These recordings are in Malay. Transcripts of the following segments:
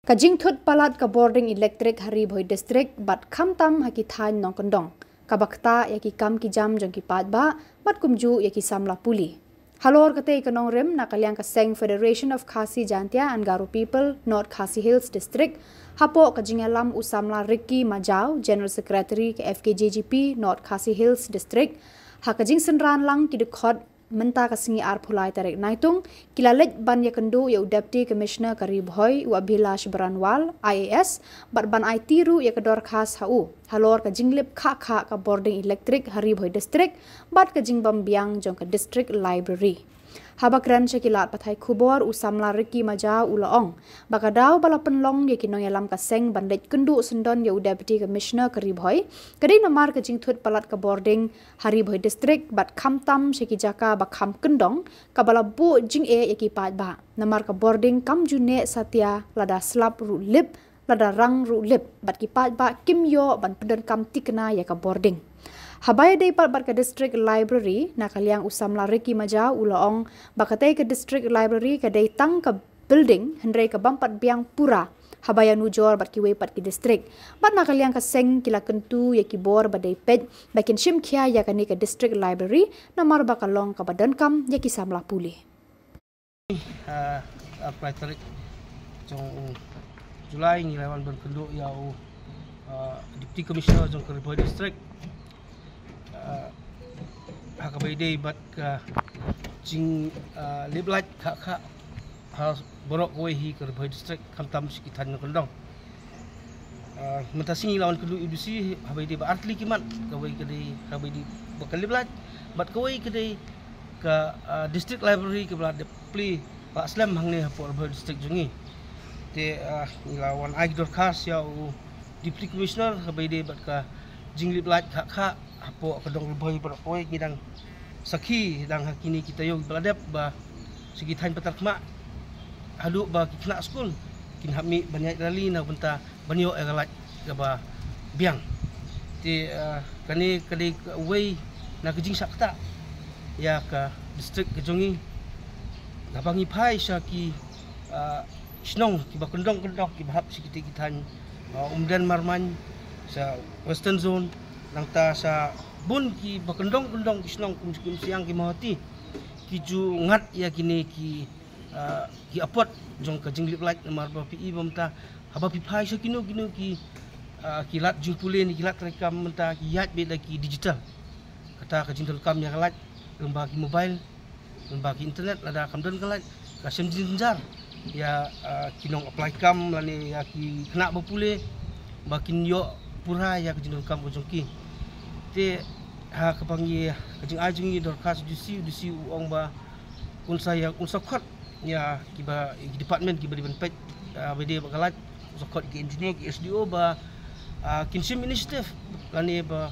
Kajing thut palat ka boarding electric hari bhoi district bat kham tam haki thain nong kondong. Kabakta yaki kam ki jam jong ki pat ba bat kumju yaki samla puli. Halor kate ikanong rim nakalyang ka Seng Federation of Khasi Jantia and Garo People North Khasi Hills District hapo kajing alam usamla Ricky Majau General Secretary ke FKJGP North Khasi Hills District hakajing senran lang ki dekhot menta kasingi ar phulai tarik naitung kilalet ban yakendu ya Deputy Commissioner Karibhoi wa Abhilash Baranwal IAS bat ban IT ru ya kedor khas hau halor ka jinglip kha ka boarding electric Haribhoi district bat ka jingbam biang jong ka district library habakran sekilat pathai khubor usamla Ricky Maja ulaong bakadaw bala penlong ya kinong yalam ka Seng bandet kendu sendon ya Deputy Commissioner Karibhoi kadai namar ka jingthut palat ka boarding Haribhoi district bat kham tam seki jaka ba kham kendong ka bala bu jing e yaki pat ba namar ka boarding kam june satya lada slap ru lip lada rang ru lip bat ki pat ba kim yo ban pendan kam tikna ya ka boarding Habaya day pat ka district library nakaliang usamla Ricky Maja ulaong bakatai ke district library ka day tang ka building hendrai ka bampat biang pura habaya nujor bat ki pat ki district bat nakaliang ka Seng kila kentu ya ki bor badai pet bakin shim khia ya ka ni ka district library namar bakalong ka badan kam ya ki samla puli apply tarik jong Julai ni lawan berkendu ya Deputy Commissioner jong Karibhoi district hakabai day bat ka jing liblat kha has borok we hi Karibhoi district kamtam sikitan kondong mentasi lawan kedu ibusi habai day ba artli kiman kawai kedai habai di bakal liblat bat kawai kedai ka district library ke belad pli Pak Slam hangne hapo Karibhoi district jungi te lawan agdor khas ya Deputy Commissioner habai day bat ka jing liblat kha hapo kedong Karibhoi beroi ngidang sakhi dang hakini kita yo beladap ba segi tain petar kema hadu ba kina school kin hami banyak rali na benta banyo egalat ga ba biang ti kani kadi way na kejing sakta ya ka district kejongi gabangi pai saki snong ki ba kendong ki bahap sikiti kitan umdan marman sa western zone langta sa bun ki bakendong kisnong kum siang ki mahati ki ju ngat ya kini ki apot jong ka jinglip like namar ba pi bomta haba pi phai sakino kino ki kilat jungpule ni kilat rekam menta ki yat be ki digital kata ka jintul kam ya kalat lemba ki mobile lemba ki internet ada kamdan kalat ka sem jinjar ya kinong apply kam lani ya ki kena bapule bakin yo pura ya ka jintul kam bojong ki te ha kapangi kajing ajungi dorkas dusi uang ba unsa kot ya kiba department kiba diban pet bede bakalat unsa kot ki engineer ki SDO ba kinsim initiative lani ba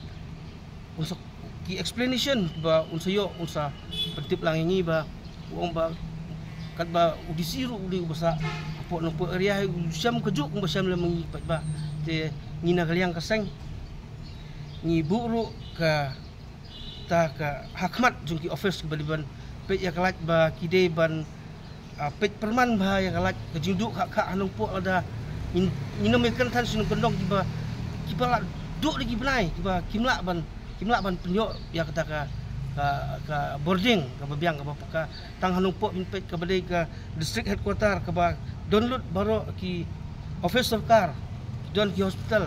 unsa ki explanation ba unsa yo unsa pertip lang ini ba uang ba kat ba udisiru udi basa apo no area siam kejuk ba siam lemang pat ba te ngina kaliang kaseng ni buru ka ta ka hakmat jungki office ke baliban pet ya kalat ba kide ban pet perman ba ya kalat ke jinduk hak anong po ada ino mekan tan sunu kendong kiba la duk lagi benai kiba kimla ban penyo ya kata ka boarding ka babiang ka ka tang hanong po pet ka badai ka district headquarter ka ba download baro ki office of car don ki hospital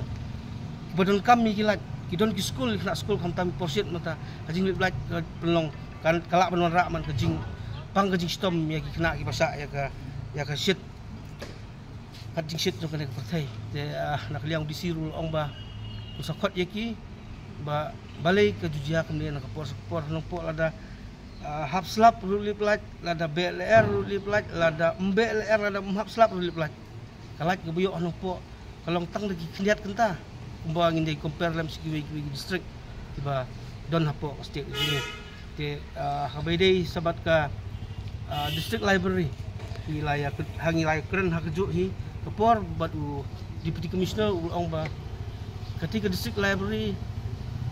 bodon kami kilat kidon ki school nak school kam tam porset mata kajing liblat pelong kan kalak benon rak man kajing pang kajing stom ya ki kena ki pasak ya ka shit kajing shit jong kena pertai de nak liang disirul ong ba usakot ya ki ba balai ke jujia kemudian nak por nong po lada hap slap liblat lada BLR liblat lada MBLR lada hap slap liblat kalak ke buyok nong po kalong tang lagi keniat kenta kumbang ini compare dalam segi district tiba don hapo state ini te habai day sabat ka district library wilayah hangi layak keren hakejuk hi kepor batu Deputy Commissioner ulong ba ketika district library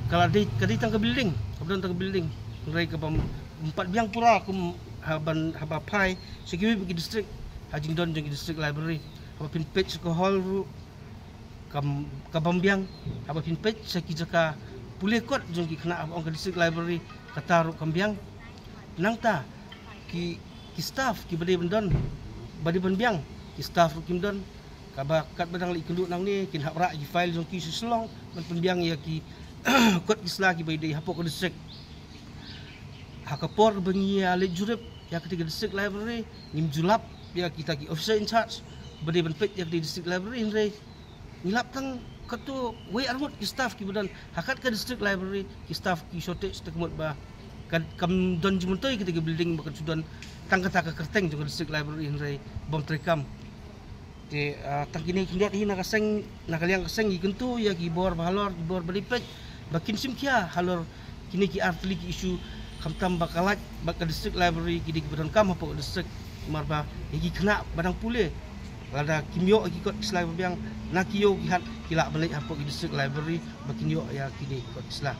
kalau di tang ke building kemudian tang ke building ngai ke empat biang pura kum haba pai segi bagi district hajing don jeng district library haba pin page ko hall ru kabambiang haba pin page sa kijaka pulih kot jong ki kena ong ka district library kataru kambiang nangta ki staff ki bade bendon bade benbiang ki staff ru kimdon kaba kat badang li keluk nang ni kin hak rak ki file jong ki suslong man penbiang ya ki kot isla ki bade hapok ka district hakapor bengi ale jurip ya ketiga district library nim julap ya kita ki officer in charge bade benpet ya di district library hindai ngilap tang katu we armut ki staff ki badan hakat ka district library ki staff ki shortage tekmut ba kam don jimuntoi ketiga building bakat sudan tang kata ka kerteng juga district library hindai bom trekam te tang kini kindiat hina kaseng nakaliang kaseng gi kentu ya ki bor balor bor balipet bakin simkia halor kini ki artli ki isu kamtam bakalat bakal district library kidi kibadan kam apa district marba iki kena badang pule ada kimyo iki kot islam biang nakiyo kihat kila balik apa district library bakin yo ya kidi kot islam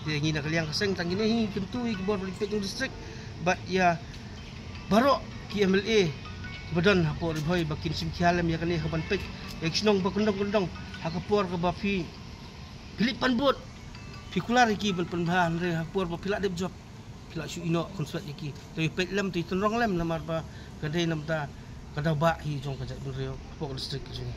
dia ngina kaliang keseng tang ini kentu iki bor balik tung district but ya baro ki MLA badan apa boy bakin sim kialam ya kali haban pek ya kisnong bakundong-kundong hakapor ka bafi pilipan bot pikular iki penbahan re hapor ba pilak de job pilak su ino konsulat iki tapi pet lem tu tunrong lem namar ba kadai namta kada ba hi jong kajak bunrio pok district jong